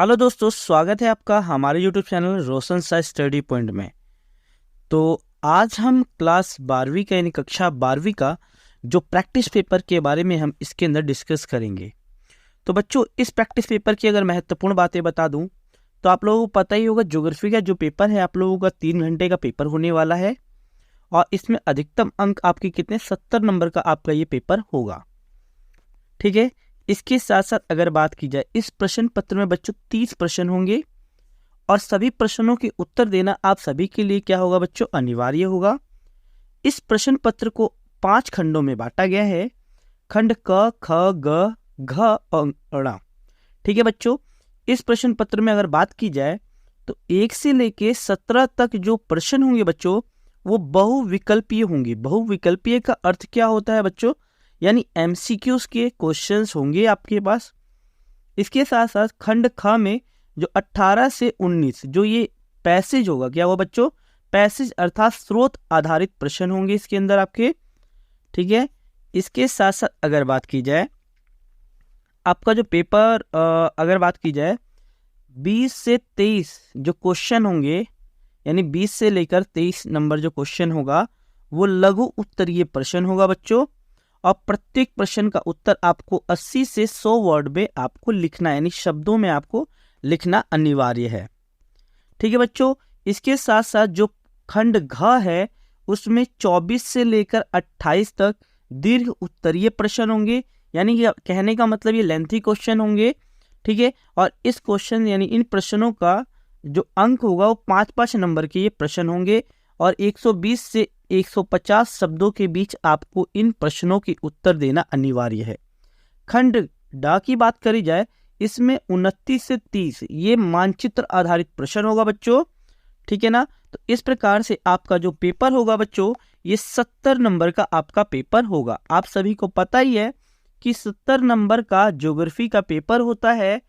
Hello दोस्तों, स्वागत है आपका हमारे यूट्यूब चैनल रोशन सा स्टडी पॉइंट में। तो आज हम क्लास 12वीं का यानी कक्षा 12वीं का जो प्रैक्टिस पेपर के बारे में हम इसके अंदर डिस्कस करेंगे। तो बच्चों, इस प्रैक्टिस पेपर की अगर महत्वपूर्ण बातें बता दूं तो आप लोगों को पता ही होगा, ज्योग्राफी का जो पेपर है आप लोगों का 3 घंटे का पेपर होने वाला है और इसमें अधिकतम अंक आपके कितने 70 नंबर का आपका ये पेपर होगा। ठीक है, इसके साथ साथ अगर बात की जाए इस प्रश्न पत्र में बच्चों 30 प्रश्न होंगे और सभी प्रश्नों के उत्तर देना आप सभी के लिए क्या होगा बच्चों, अनिवार्य होगा। इस प्रश्न पत्र को 5 खंडों में बांटा गया है, खंड क, ख, ग, घ और ण। ठीक है बच्चों, इस प्रश्न पत्र में अगर बात की जाए तो 1 से लेके 17 तक जो प्रश्न होंगे बच्चों वो बहुविकल्पीय होंगे। बहुविकल्पीय का अर्थ क्या होता है बच्चों, यानी एमसीक्यूज के क्वेश्चंस होंगे आपके पास। इसके साथ साथ खंड ख में जो 18 से 19 जो ये पैसेज होगा, क्या होगा बच्चों, पैसेज अर्थात स्रोत आधारित प्रश्न होंगे इसके अंदर आपके। ठीक है, इसके साथ साथ अगर बात की जाए आपका जो पेपर अगर बात की जाए 20 से 23 जो क्वेश्चन होंगे, यानी 20 से लेकर 23 नंबर जो क्वेश्चन होगा वो लघु उत्तरीय प्रश्न होगा बच्चों। और प्रत्येक प्रश्न का उत्तर आपको 80 से 100 वर्ड में आपको लिखना, यानी शब्दों में आपको लिखना अनिवार्य है। ठीक है बच्चों, इसके साथ साथ जो खंड घ है उसमें 24 से लेकर 28 तक दीर्घ उत्तरीय प्रश्न होंगे, यानी कि कहने का मतलब ये लेंथी क्वेश्चन होंगे। ठीक है, और इस क्वेश्चन यानी इन प्रश्नों का जो अंक होगा वो 5-5 नंबर के ये प्रश्न होंगे और 120 से 150 शब्दों के बीच आपको इन प्रश्नों के उत्तर देना अनिवार्य है। खंड ड की बात करी जाए इसमें 29 से 30 ये मानचित्र आधारित प्रश्न होगा बच्चों। ठीक है ना, तो इस प्रकार से आपका जो पेपर होगा बच्चों ये 70 नंबर का आपका पेपर होगा। आप सभी को पता ही है कि 70 नंबर का ज्योग्राफी का पेपर होता है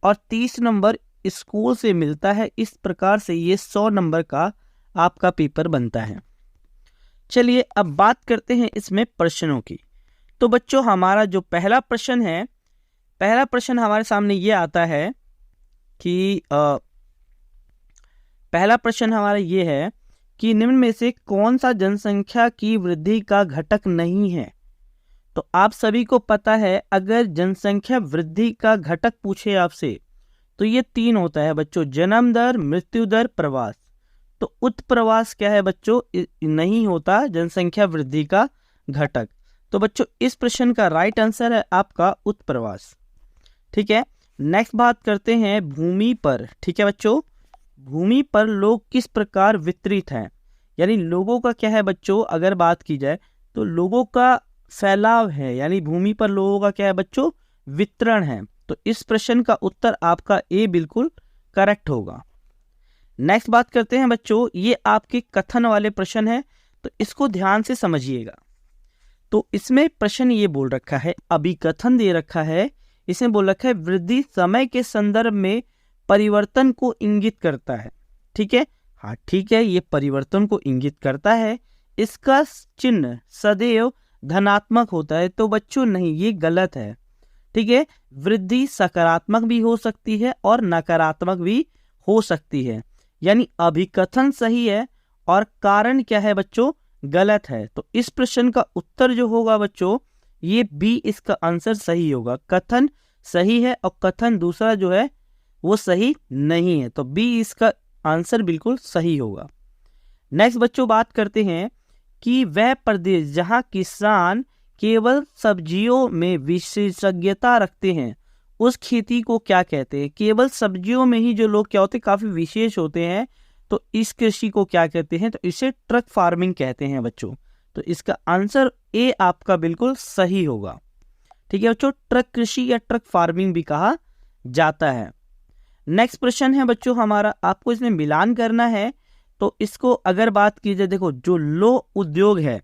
और 30 नंबर स्कूल से मिलता है। इस प्रकार से ये 100 नंबर का आपका पेपर बनता है। चलिए अब बात करते हैं इसमें प्रश्नों की। तो बच्चों हमारा जो पहला प्रश्न है, पहला प्रश्न हमारे सामने ये आता है कि पहला प्रश्न हमारा ये है कि निम्न में से कौन सा जनसंख्या की वृद्धि का घटक नहीं है। तो आप सभी को पता है अगर जनसंख्या वृद्धि का घटक पूछे आपसे तो ये 3 होता है बच्चों, जन्म दर, मृत्यु दर, प्रवास। तो उत्प्रवास क्या है बच्चों, नहीं होता जनसंख्या वृद्धि का घटक। तो बच्चों इस प्रश्न का राइट आंसर है आपका उत्प्रवास। ठीक है, नेक्स्ट बात करते हैं भूमि पर। ठीक है बच्चों, भूमि पर लोग किस प्रकार वितरित हैं, यानी लोगों का क्या है बच्चों, अगर बात की जाए तो लोगों का फैलाव है, यानी भूमि पर लोगों का क्या है बच्चों, वितरण है। तो इस प्रश्न का उत्तर आपका ए बिल्कुल करेक्ट होगा। नेक्स्ट बात करते हैं बच्चों, ये आपके कथन वाले प्रश्न है तो इसको ध्यान से समझिएगा। तो इसमें प्रश्न ये बोल रखा है, अभिकथन दे रखा है, इसमें बोल रखा है वृद्धि समय के संदर्भ में परिवर्तन को इंगित करता है। ठीक है, हाँ ठीक है, ये परिवर्तन को इंगित करता है, इसका चिन्ह सदैव धनात्मक होता है। तो बच्चों नहीं, ये गलत है। ठीक है, वृद्धि सकारात्मक भी हो सकती है और नकारात्मक भी हो सकती है, यानी अभिकथन सही है और कारण क्या है बच्चों, गलत है। तो इस प्रश्न का उत्तर जो होगा बच्चों ये बी इसका आंसर सही होगा। कथन सही है और कथन दूसरा जो है वो सही नहीं है, तो बी इसका आंसर बिल्कुल सही होगा। नेक्स्ट बच्चों बात करते हैं कि वह प्रदेश जहां किसान केवल सब्जियों में विशेषज्ञता रखते हैं उस खेती को क्या कहते हैं। केवल सब्जियों में ही जो लोग क्या होते हैं काफी विशेष होते हैं, तो इस कृषि को क्या कहते हैं, तो इसे ट्रक फार्मिंग कहते हैं बच्चों। तो इसका आंसर ए आपका बिल्कुल सही होगा। ठीक है बच्चों, ट्रक कृषि या ट्रक फार्मिंग भी कहा जाता है। नेक्स्ट प्रश्न है बच्चों हमारा, आपको इसमें मिलान करना है। तो इसको अगर बात की जाए, देखो जो लौह उद्योग है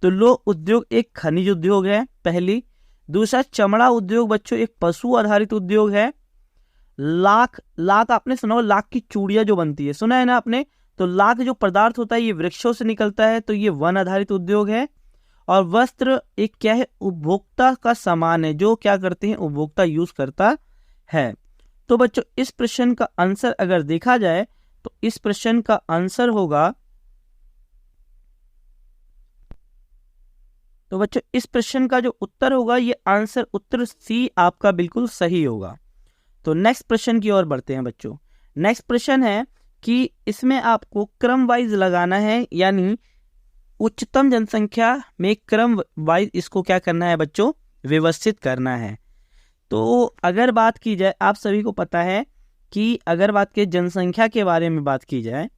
तो लौह उद्योग एक खनिज उद्योग है पहली। दूसरा चमड़ा उद्योग बच्चों एक पशु आधारित उद्योग है। लाख आपने सुना हो, लाख की चूड़ियां जो बनती है, सुना है ना आपने। तो लाख जो पदार्थ होता है ये वृक्षों से निकलता है, तो ये वन आधारित उद्योग है। और वस्त्र एक क्या है, उपभोक्ता का सामान है जो क्या करते हैं उपभोक्ता यूज करता है। तो बच्चों इस प्रश्न का आंसर अगर देखा जाए तो इस प्रश्न का आंसर होगा, तो बच्चों इस प्रश्न का जो उत्तर होगा ये आंसर उत्तर सी आपका बिल्कुल सही होगा। तो नेक्स्ट प्रश्न की ओर बढ़ते हैं बच्चों। नेक्स्ट प्रश्न है कि इसमें आपको क्रम वाइज लगाना है, यानी उच्चतम जनसंख्या में क्रम वाइज इसको क्या करना है बच्चों, व्यवस्थित करना है। तो अगर बात की जाए, आप सभी को पता है कि अगर बात की जनसंख्या के बारे में बात की जाए,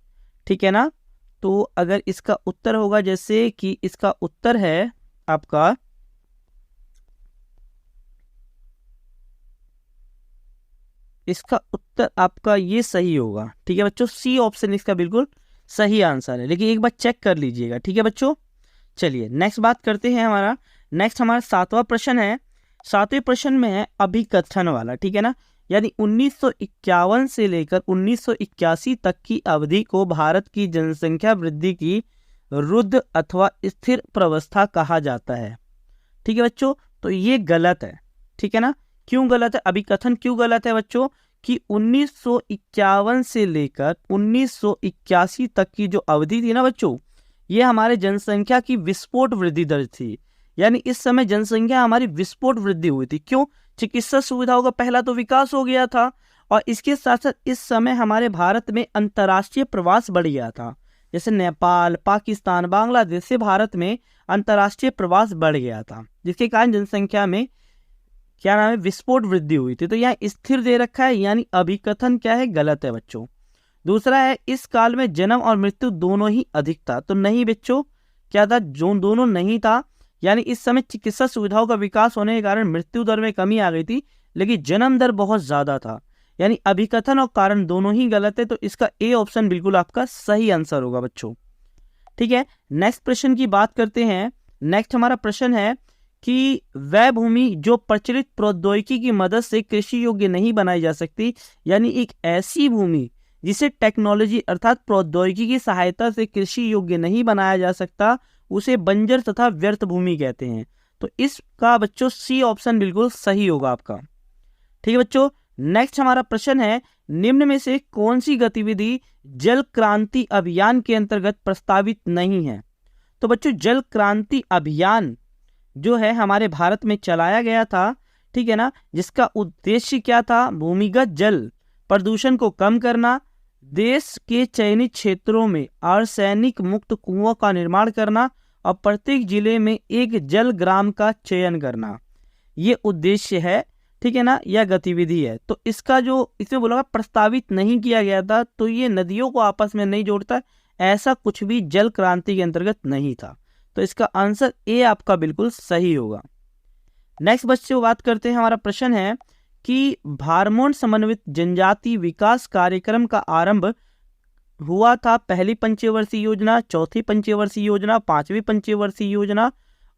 ठीक है ना, तो अगर इसका उत्तर होगा, जैसे कि इसका उत्तर है आपका इसका उत्तर आपका ये सही होगा, ठीक है बच्चों, सी ऑप्शन इसका बिल्कुल सही आंसर है। लेकिन एक बार चेक कर लीजिएगा, ठीक है बच्चों। चलिए नेक्स्ट बात करते हैं। हमारा सातवां प्रश्न है। सातवें प्रश्न में है अभिकथन वाला, ठीक है ना, यानी 1951 से लेकर 1981 तक की अवधि को भारत की जनसंख्या वृद्धि की रुद्ध अथवा स्थिर प्रवस्था कहा जाता है, ठीक है बच्चों। तो ये गलत है, ठीक है ना। क्यों गलत है, अभिकथन क्यों गलत है बच्चों, कि 1951 से लेकर 1981 तक की जो अवधि थी ना बच्चों, ये हमारे जनसंख्या की विस्फोट वृद्धि दर थी। यानी इस समय जनसंख्या हमारी विस्फोट वृद्धि हुई थी। क्यों, चिकित्सा सुविधाओं का पहला तो विकास हो गया था, और इसके साथ साथ इस समय हमारे भारत में अंतर्राष्ट्रीय प्रवास बढ़ गया था। जैसे नेपाल, पाकिस्तान, बांग्लादेश से भारत में अंतर्राष्ट्रीय प्रवास बढ़ गया था, जिसके कारण जनसंख्या में क्या नाम है, विस्फोट वृद्धि हुई थी। तो यहाँ स्थिर दे रखा है, यानी अभिकथन क्या है, गलत है बच्चों। दूसरा है इस काल में जन्म और मृत्यु दोनों ही अधिक था। तो नहीं बच्चों, क्या था, जो दोनों नहीं था, यानी इस समय चिकित्सा सुविधाओं का विकास होने के कारण मृत्यु दर में कमी आ गई थी, लेकिन जन्म दर बहुत ज्यादा था। यानी अभिकथन और कारण दोनों ही गलत है। तो इसका ए ऑप्शन बिल्कुल आपका सही आंसर होगा बच्चों, ठीक है। नेक्स्ट प्रश्न की बात करते हैं। नेक्स्ट हमारा प्रश्न है कि वह भूमि जो प्रचलित प्रौद्योगिकी की मदद से कृषि योग्य नहीं बनाई जा सकती, यानी एक ऐसी भूमि जिसे टेक्नोलॉजी अर्थात प्रौद्योगिकी की सहायता से कृषि योग्य नहीं बनाया जा सकता, उसे बंजर तथा व्यर्थ भूमि कहते हैं। तो इसका बच्चों सी ऑप्शन बिल्कुल सही होगा आपका, ठीक है बच्चों। नेक्स्ट हमारा प्रश्न है, निम्न में से कौन सी गतिविधि जल क्रांति अभियान के अंतर्गत प्रस्तावित नहीं है। तो बच्चों जल क्रांति अभियान जो है हमारे भारत में चलाया गया था, ठीक है ना, जिसका उद्देश्य क्या था, भूमिगत जल प्रदूषण को कम करना, देश के चयनित क्षेत्रों में आर्सेनिक मुक्त कुओं का निर्माण करना, और प्रत्येक जिले में एक जल ग्राम का चयन करना, ये उद्देश्य है, ठीक है ना, यह गतिविधि है। तो इसका जो इसमें बोला प्रस्तावित नहीं किया गया था, तो ये नदियों को आपस में नहीं जोड़ता, ऐसा कुछ भी जल क्रांति के अंतर्गत नहीं था। तो इसका आंसर ए आपका बिल्कुल सही होगा। नेक्स्ट बच्चों बात करते हैं। हमारा प्रश्न है कि हार्मोन समन्वित जनजाति विकास कार्यक्रम का आरंभ हुआ था पहली पंचवर्षीय योजना, चौथी पंचवर्षीय योजना, पांचवी पंचवर्षीय योजना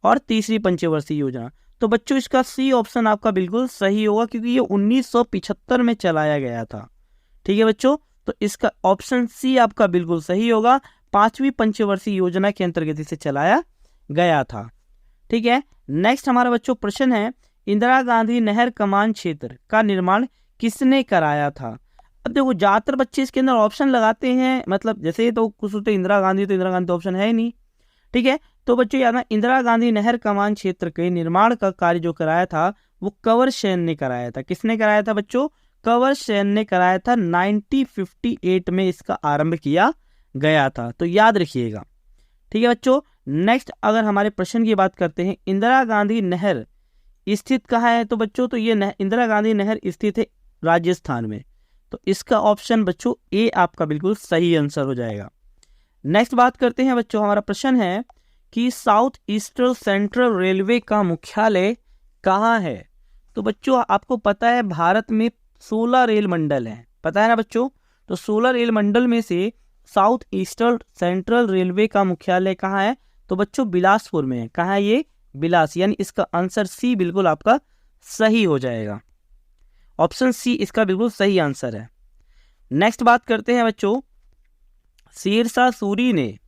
और तीसरी पंचवर्षीय योजना। तो बच्चों इसका सी ऑप्शन आपका बिल्कुल सही होगा, क्योंकि ये 1975 में चलाया गया था, ठीक है बच्चों। तो इसका ऑप्शन सी आपका बिल्कुल सही होगा, पांचवी पंचवर्षीय योजना के अंतर्गत इसे चलाया गया था, ठीक है। नेक्स्ट हमारा बच्चों प्रश्न है, इंदिरा गांधी नहर कमान क्षेत्र का निर्माण किसने कराया था। अब देखो ज्यादातर बच्चे इसके अंदर ऑप्शन लगाते हैं, मतलब जैसे तो कुछ होते इंदिरा गांधी, तो इंदिरा गांधी तो ऑप्शन है ही नहीं, ठीक है। तो बच्चों याद ना, इंदिरा गांधी नहर कमान क्षेत्र के निर्माण का कार्य जो कराया था वो कंवर सेन ने कराया था। किसने कराया था बच्चों, कंवर सेन ने कराया था। 1958 में इसका आरंभ किया गया था, तो याद रखिएगा, ठीक है बच्चों। नेक्स्ट अगर हमारे प्रश्न की बात करते हैं, इंदिरा गांधी नहर स्थित कहाँ है। तो बच्चों तो ये इंदिरा गांधी नहर स्थित है राजस्थान में। तो इसका ऑप्शन बच्चों ए आपका बिल्कुल सही आंसर हो जाएगा। नेक्स्ट बात करते हैं बच्चों, हमारा प्रश्न है कि साउथ ईस्टर्न सेंट्रल रेलवे का मुख्यालय कहाँ है। तो बच्चों आपको पता है भारत में 16 रेल मंडल हैं, पता है ना बच्चों। तो 16 रेल मंडल में से साउथ ईस्टर्न सेंट्रल रेलवे का मुख्यालय कहाँ है। तो बच्चों बिलासपुर में है। कहाँ है ये, बिलास, यानी इसका आंसर सी बिल्कुल आपका सही हो जाएगा। ऑप्शन सी इसका बिल्कुल सही आंसर है। नेक्स्ट बात करते हैं बच्चों, शेरशाह सूरी ने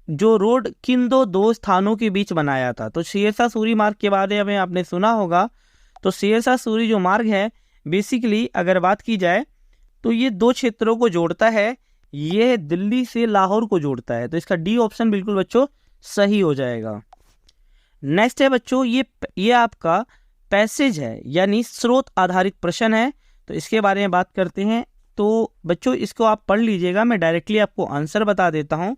जो रोड किन दो स्थानों के बीच बनाया था। तो शेरशाह सूरी मार्ग के बारे में आपने सुना होगा। तो शेरशाह सूरी जो मार्ग है बेसिकली अगर बात की जाए तो ये दो क्षेत्रों को जोड़ता है, ये दिल्ली से लाहौर को जोड़ता है। तो इसका डी ऑप्शन बिल्कुल बच्चों सही हो जाएगा। नेक्स्ट है बच्चों, ये आपका पैसेज है यानी स्रोत आधारित प्रश्न है। तो इसके बारे में बात करते हैं। तो बच्चों इसको आप पढ़ लीजिएगा, मैं डायरेक्टली आपको आंसर बता देता हूँ,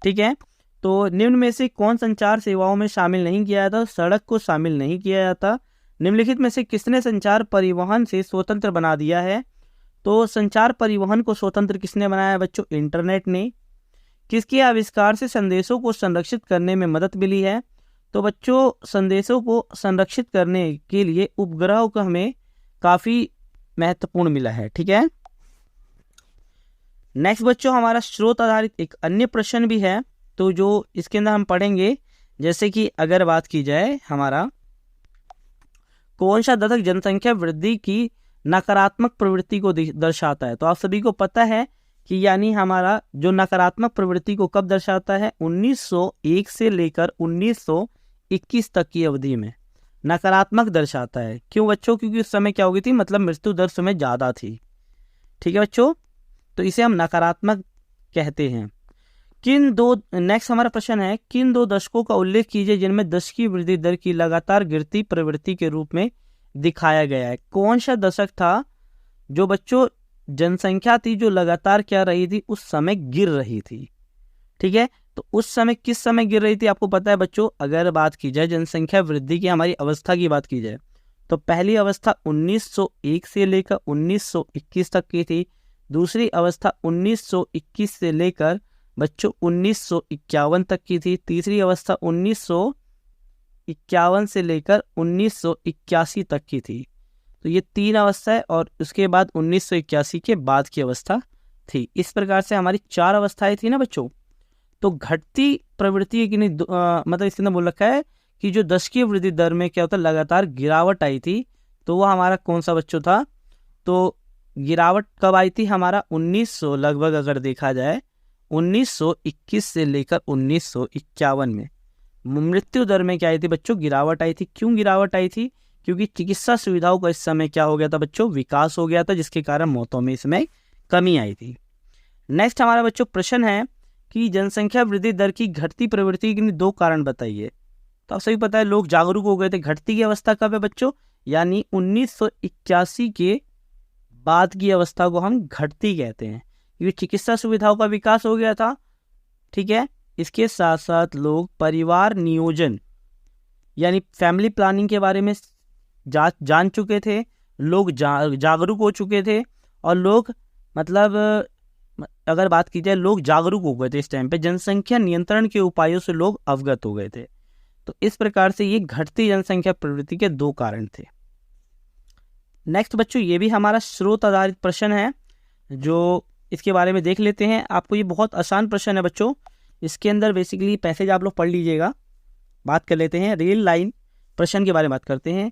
ठीक है। तो निम्न में से कौन संचार सेवाओं में शामिल नहीं किया जाता? सड़क को शामिल नहीं किया जाता। निम्नलिखित में से किसने संचार परिवहन से स्वतंत्र बना दिया है? तो संचार परिवहन को स्वतंत्र किसने बनाया बच्चों? इंटरनेट ने। किसके आविष्कार से संदेशों को संरक्षित करने में मदद मिली है? तो बच्चों संदेशों को संरक्षित करने के लिए उपग्रह का हमें काफ़ी महत्वपूर्ण मिला है, ठीक है। नेक्स्ट बच्चों हमारा स्रोत आधारित एक अन्य प्रश्न भी है, तो जो इसके अंदर हम पढ़ेंगे, जैसे कि अगर बात की जाए हमारा कौन सा दशक जनसंख्या वृद्धि की नकारात्मक प्रवृत्ति को दर्शाता है? तो आप सभी को पता है कि यानी हमारा जो नकारात्मक प्रवृत्ति को कब दर्शाता है? 1901 से लेकर 1921 तक की अवधि में नकारात्मक दर्शाता है। क्यों बच्चों? क्योंकि उस समय क्या हो गई थी, मतलब मृत्यु दर समय ज़्यादा थी, ठीक है बच्चों। तो इसे हम नकारात्मक कहते हैं। नेक्स्ट हमारा प्रश्न है, किन दो दशकों का उल्लेख कीजिए जिनमें दशकीय वृद्धि दर की लगातार गिरती प्रवृत्ति के रूप में दिखाया गया है? कौन सा दशक था जो बच्चों जनसंख्या थी जो लगातार क्या रही थी, उस समय गिर रही थी, ठीक है। तो उस समय किस समय गिर रही थी आपको पता है बच्चों? अगर बात की जाए जनसंख्या वृद्धि की हमारी अवस्था की बात की जाए तो पहली अवस्था 1901 से लेकर 1921 तक की थी। दूसरी अवस्था 1921 से लेकर बच्चों 1951 तक की थी। तीसरी अवस्था 1951 से लेकर 1981 तक की थी। तो ये 3 अवस्थाएं और उसके बाद 1981 के बाद की अवस्था थी। इस प्रकार से हमारी 4 अवस्थाएं थी ना बच्चों। तो घटती प्रवृत्ति की नहीं मतलब इसके अंदर बोल रखा है कि जो दशकीय वृद्धि दर में क्या होता है, लगातार गिरावट आई थी। तो वह हमारा कौन सा बच्चों था? तो गिरावट कब आई थी? हमारा 1900 लगभग अगर देखा जाए 1921 से लेकर 1951 में मृत्यु दर में क्या आई थी बच्चों? गिरावट आई थी। क्यों गिरावट आई थी? क्योंकि चिकित्सा सुविधाओं का इस समय क्या हो गया था बच्चों? विकास हो गया था, जिसके कारण मौतों में इसमें कमी आई थी। नेक्स्ट हमारा बच्चों प्रश्न है कि जनसंख्या वृद्धि दर की घटती प्रवृत्ति के 2 कारण बताइए। तो आप सभी पता है लोग जागरूक हो गए थे। घटती की अवस्था कब है बच्चों? यानी 1981 के बाद की अवस्था को हम घटती कहते हैं, क्योंकि चिकित्सा सुविधाओं का विकास हो गया था, ठीक है। इसके साथ साथ लोग परिवार नियोजन यानी फैमिली प्लानिंग के बारे में जान चुके थे, लोग जागरूक हो चुके थे, और लोग मतलब अगर बात की जाए लोग जागरूक हो गए थे इस टाइम पे, जनसंख्या नियंत्रण के उपायों से लोग अवगत हो गए थे। तो इस प्रकार से ये घटती जनसंख्या प्रवृत्ति के 2 कारण थे। नेक्स्ट बच्चों ये भी हमारा स्रोत आधारित प्रश्न है, जो इसके बारे में देख लेते हैं। आपको ये बहुत आसान प्रश्न है बच्चों। इसके अंदर बेसिकली पैसेज आप लोग पढ़ लीजिएगा। बात कर लेते हैं रेल लाइन प्रश्न के बारे में बात करते हैं।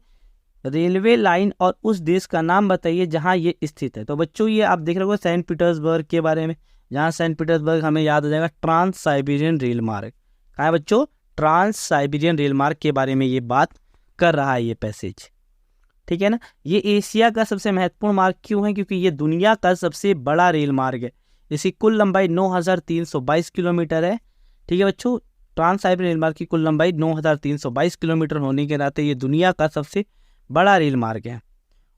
रेलवे लाइन और उस देश का नाम बताइए जहां ये स्थित है। तो बच्चों ये आप देख रहे हो सेंट पीटर्सबर्ग के बारे में, जहां सेंट पीटर्सबर्ग हमें याद आ जाएगा ट्रांस साइबेरियन रेल मार्ग। कहाँ है बच्चों? ट्रांस साइबेरियन रेल मार्ग के बारे में ये बात कर रहा है ये पैसेज, ठीक है ना। ये एशिया का सबसे महत्वपूर्ण मार्ग क्यों है? क्योंकि ये दुनिया का सबसे बड़ा रेल मार्ग है। इसकी कुल लंबाई 9322 किलोमीटर है, ठीक है बच्चों। ट्रांस साइबेरियन रेल मार्ग की कुल लंबाई 9322 किलोमीटर होने के नाते ये दुनिया का सबसे बड़ा रेल मार्ग है।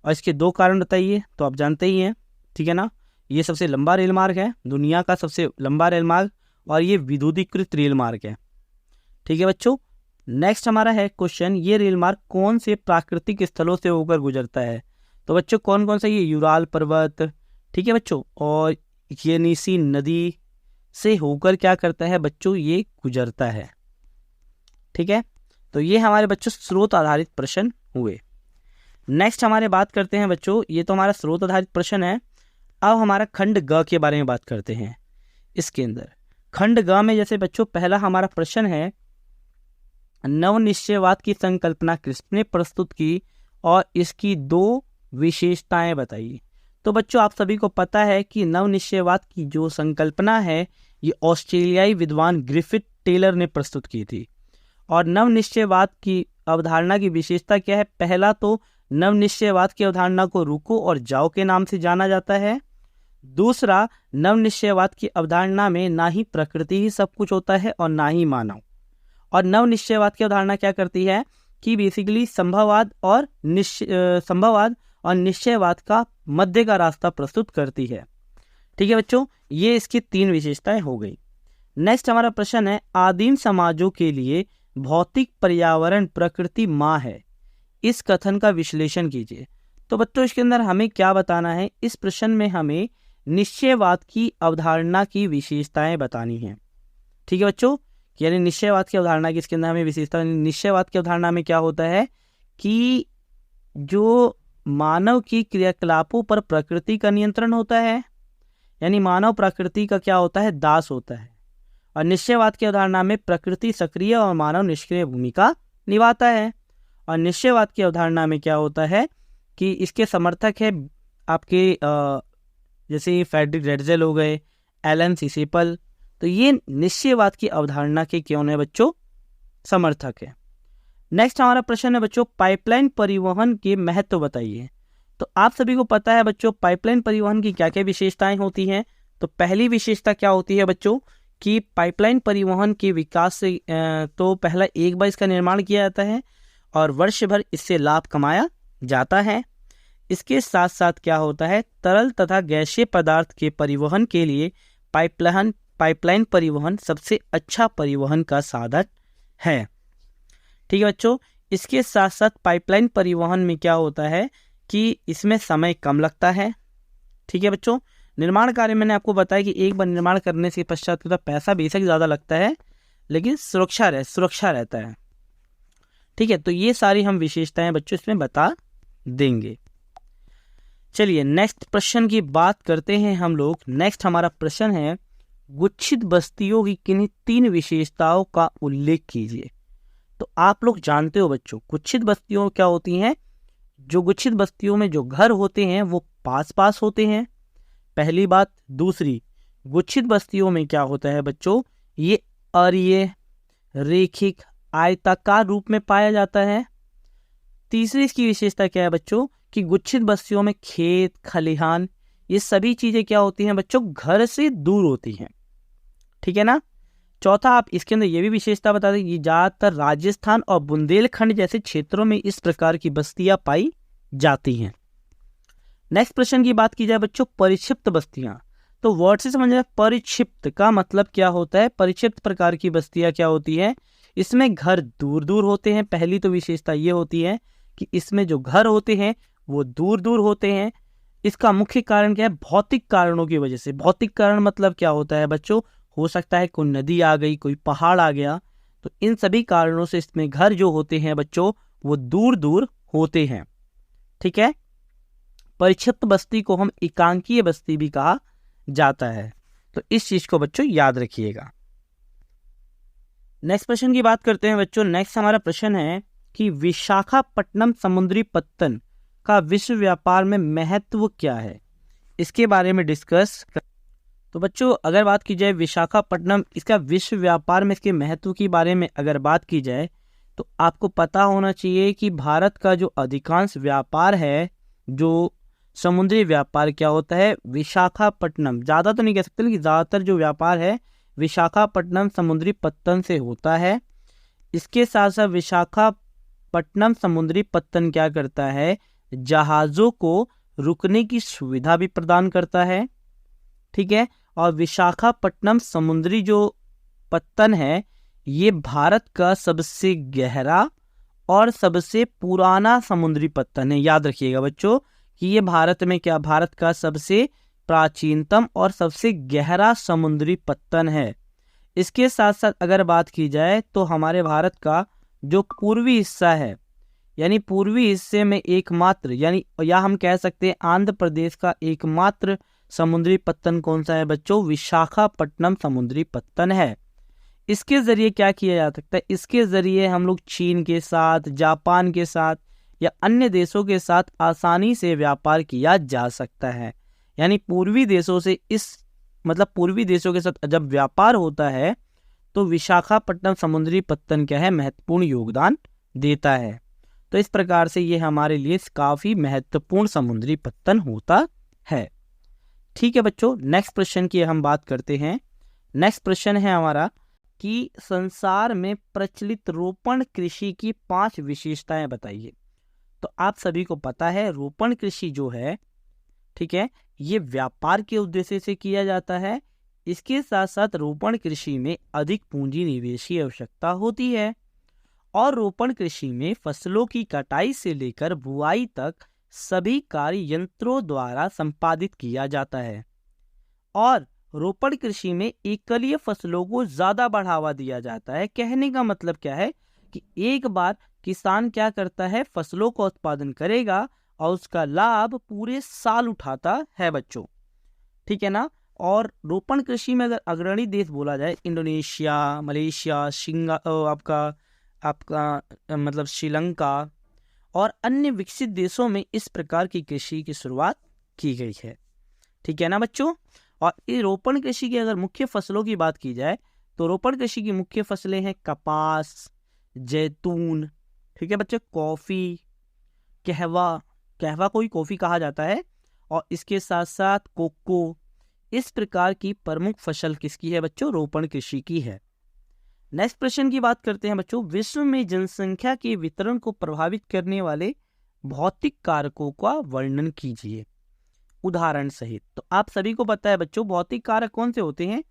और इसके 2 कारण बताइए, तो आप जानते ही हैं, ठीक है ना। ये सबसे लंबा रेल मार्ग है, दुनिया का सबसे लंबा रेल मार्ग, और ये विद्युतीकृत रेल मार्ग है, ठीक है बच्चों। नेक्स्ट हमारा है क्वेश्चन, ये रेल मार्ग कौन से प्राकृतिक स्थलों से होकर गुजरता है? तो बच्चों कौन कौन सा? ये यूराल पर्वत, ठीक है बच्चों, और येनिसी नदी से होकर क्या करता है बच्चों? ये गुजरता है, ठीक है। तो ये हमारे बच्चों स्रोत आधारित प्रश्न हुए। नेक्स्ट हमारे बात करते हैं बच्चों, ये तो हमारा स्रोत आधारित प्रश्न है। अब हमारा खंड ग के बारे में बात करते हैं। इसके अंदर खंड ग में जैसे बच्चों पहला हमारा प्रश्न है, नवनिश्चयवाद की संकल्पना किसने प्रस्तुत की और इसकी 2 विशेषताएं बताइए। तो बच्चों आप सभी को पता है कि नवनिश्चयवाद की जो संकल्पना है ये ऑस्ट्रेलियाई विद्वान ग्रिफिथ टेलर ने प्रस्तुत की थी। और नवनिश्चयवाद की अवधारणा की विशेषता क्या है? पहला तो नवनिश्चयवाद की अवधारणा को रुको और जाओ के नाम से जाना जाता है। दूसरा, नवनिश्चयवाद की अवधारणा में ना ही प्रकृति ही सब कुछ होता है और ना ही मानव। और नवनिश्चयवाद की अवधारणा क्या करती है कि बेसिकली संभववाद और निश्चयवाद का मध्य का रास्ता प्रस्तुत करती है। ठीक है बच्चों, ये इसकी 3 विशेषताएं हो गई। नेक्स्ट हमारा प्रश्न है, आदिम समाजों के लिए भौतिक पर्यावरण प्रकृति माँ है, इस कथन का विश्लेषण कीजिए। तो बच्चों इसके अंदर हमें क्या बताना है, इस प्रश्न में हमें निश्चयवाद की अवधारणा की विशेषताएं बतानी है। ठीक है बच्चों, यानी निश्चयवाद की अवधारणा की इसके अंदर हमें विशेषता, निश्चयवाद की अवधारणा में क्या होता है कि जो मानव की क्रियाकलापों पर प्रकृति का नियंत्रण होता है, यानी मानव प्रकृति का क्या होता है, दास होता है। और निश्चयवाद की अवधारणा में प्रकृति सक्रिय और मानव निष्क्रिय भूमिका निभाता है। और निश्चयवाद की अवधारणा में क्या होता है कि इसके समर्थक है आपके जैसे फ्रेडरिक रेटजेल हो गए, एलन सीसेपल। तो ये निश्चयवाद की अवधारणा के क्यों है बच्चों, समर्थक है। नेक्स्ट हमारा प्रश्न है बच्चों, पाइपलाइन परिवहन के महत्व बताइए। तो आप सभी को पता है बच्चों पाइपलाइन परिवहन की क्या क्या विशेषताएं होती हैं। तो पहली विशेषता क्या होती है बच्चों कि पाइपलाइन परिवहन के विकास से तो पहला एक बार इसका निर्माण किया जाता है और वर्ष भर इससे लाभ कमाया जाता है। इसके साथ साथ क्या होता है, तरल तथा गैसीय पदार्थ के परिवहन के लिए पाइपलाइन परिवहन सबसे अच्छा परिवहन का साधन है। ठीक है बच्चों, इसके साथ साथ पाइपलाइन परिवहन में क्या होता है कि इसमें समय कम लगता है। ठीक है बच्चों, निर्माण कार्य मैंने आपको बताया कि एक बार निर्माण करने से पश्चात पैसा बेशक ज़्यादा लगता है लेकिन सुरक्षा रहता है। ठीक है, तो ये सारी हम विशेषताएं बच्चों इसमें बता देंगे। चलिए नेक्स्ट प्रश्न की बात करते हैं हम लोग। नेक्स्ट हमारा प्रश्न है, गुच्छित बस्तियों की किन्हीं 3 विशेषताओं का उल्लेख कीजिए। तो आप लोग जानते हो बच्चों गुच्छित बस्तियों क्या होती हैं। जो गुच्छित बस्तियों में जो घर होते हैं वो पास पास होते हैं, पहली बात। दूसरी, गुच्छित बस्तियों में क्या होता है बच्चों, ये अरीय, रेखिक, आयताकार रूप में पाया जाता है। तीसरी इसकी विशेषता क्या है बच्चों कि गुच्छित बस्तियों में खेत, खलिहान, ये सभी चीजें क्या होती हैं बच्चों, घर से दूर होती हैं। ठीक है ना। चौथा, आप इसके अंदर ये भी विशेषता बता दें, ये ज्यादातर राजस्थान और बुंदेलखंड जैसे क्षेत्रों में इस प्रकार की बस्तियां पाई जाती हैं। नेक्स्ट प्रश्न की बात की जाए बच्चों, परिक्षिप्त बस्तियां। तो वर्ड से समझ, परिक्षिप्त का मतलब क्या होता है, परिक्षिप्त प्रकार की बस्तियां क्या होती है, इसमें घर दूर दूर होते हैं। पहली तो विशेषता ये होती है कि इसमें जो घर होते हैं वो दूर दूर होते हैं। इसका मुख्य कारण क्या है, भौतिक कारणों की वजह से। भौतिक कारण मतलब क्या होता है बच्चों, हो सकता है कोई नदी आ गई, कोई पहाड़ आ गया, तो इन सभी कारणों से इसमें घर जो होते हैं बच्चों वो दूर दूर होते हैं। ठीक है, परिक्षिप्त बस्ती को हम एकांकीय बस्ती भी कहा जाता है, तो इस चीज को बच्चों याद रखिएगा। नेक्स्ट प्रश्न की बात करते हैं बच्चों। नेक्स्ट हमारा प्रश्न है कि विशाखापट्टनम समुद्री पत्तन का विश्व व्यापार में महत्व क्या है, इसके बारे में डिस्कस। तो बच्चों अगर बात की जाए विशाखापट्टनम, इसका विश्व व्यापार में इसके महत्व के बारे में अगर बात की जाए तो आपको पता होना चाहिए कि भारत का जो अधिकांश व्यापार है, जो समुद्री व्यापार क्या होता है, विशाखापट्टनम, ज़्यादा तो नहीं कह सकते लेकिन ज़्यादातर जो व्यापार है विशाखापट्टनम समुद्री पत्तन से होता है। इसके साथ साथ विशाखापट्टनम समुद्री पत्तन क्या करता है, जहाज़ों को रुकने की सुविधा भी प्रदान करता है। ठीक है, और विशाखापट्टनम समुद्री जो पत्तन है ये भारत का सबसे गहरा और सबसे पुराना समुद्री पत्तन है। याद रखिएगा बच्चों कि ये भारत में क्या, भारत का सबसे प्राचीनतम और सबसे गहरा समुद्री पत्तन है। इसके साथ साथ अगर बात की जाए तो हमारे भारत का जो पूर्वी हिस्सा है, यानी पूर्वी हिस्से में एकमात्र, यानी या हम कह सकते हैं आंध्र प्रदेश का एकमात्र समुद्री पत्तन कौन सा है बच्चों, विशाखापट्टनम समुद्री पत्तन है। इसके जरिए क्या किया जा सकता है, इसके जरिए हम लोग चीन के साथ, जापान के साथ या अन्य देशों के साथ आसानी से व्यापार किया जा सकता है। यानी पूर्वी देशों से पूर्वी देशों के साथ जब व्यापार होता है तो विशाखापट्टनम समुद्री पत्तन क्या है, महत्वपूर्ण योगदान देता है। तो इस प्रकार से ये हमारे लिए काफ़ी महत्वपूर्ण समुद्री पत्तन होता है। ठीक है बच्चों, नेक्स्ट प्रश्न की हम बात करते हैं। नेक्स्ट प्रश्न है हमारा कि संसार में प्रचलित रोपण कृषि की 5 विशेषताएं बताइए। तो आप सभी को पता है रोपण कृषि जो है, ठीक है, ये व्यापार के उद्देश्य से किया जाता है। इसके साथ साथ रोपण कृषि में अधिक पूंजी निवेश की आवश्यकता होती है और रोपण कृषि में फसलों की कटाई से लेकर बुआई तक सभी कार्य यंत्रों द्वारा संपादित किया जाता है और रोपण कृषि में एकलीय फसलों को ज्यादा बढ़ावा दिया जाता है। कहने का मतलब क्या है कि एक बार किसान क्या करता है, फसलों का उत्पादन करेगा और उसका लाभ पूरे साल उठाता है बच्चों, ठीक है ना। और रोपण कृषि में अगर अग्रणी देश बोला जाए, इंडोनेशिया, मलेशिया, आपका मतलब श्रीलंका और अन्य विकसित देशों में इस प्रकार की कृषि की शुरुआत की गई है, ठीक है ना बच्चों। और ये रोपण कृषि की अगर मुख्य फसलों की बात की जाए तो रोपण कृषि की मुख्य फसलें हैं कपास, जैतून, ठीक है बच्चे, कॉफी, कहवा को ही कॉफी कहा जाता है, और इसके साथ साथ कोको। इस प्रकार की प्रमुख फसल किसकी है बच्चों? रोपण कृषि की है। नेक्स्ट प्रश्न की बात करते हैं बच्चों, विश्व में जनसंख्या के वितरण को प्रभावित करने वाले भौतिक कारकों का वर्णन कीजिए उदाहरण सहित। तो आप सभी को पता है बच्चों भौतिक कारक कौन से होते हैं,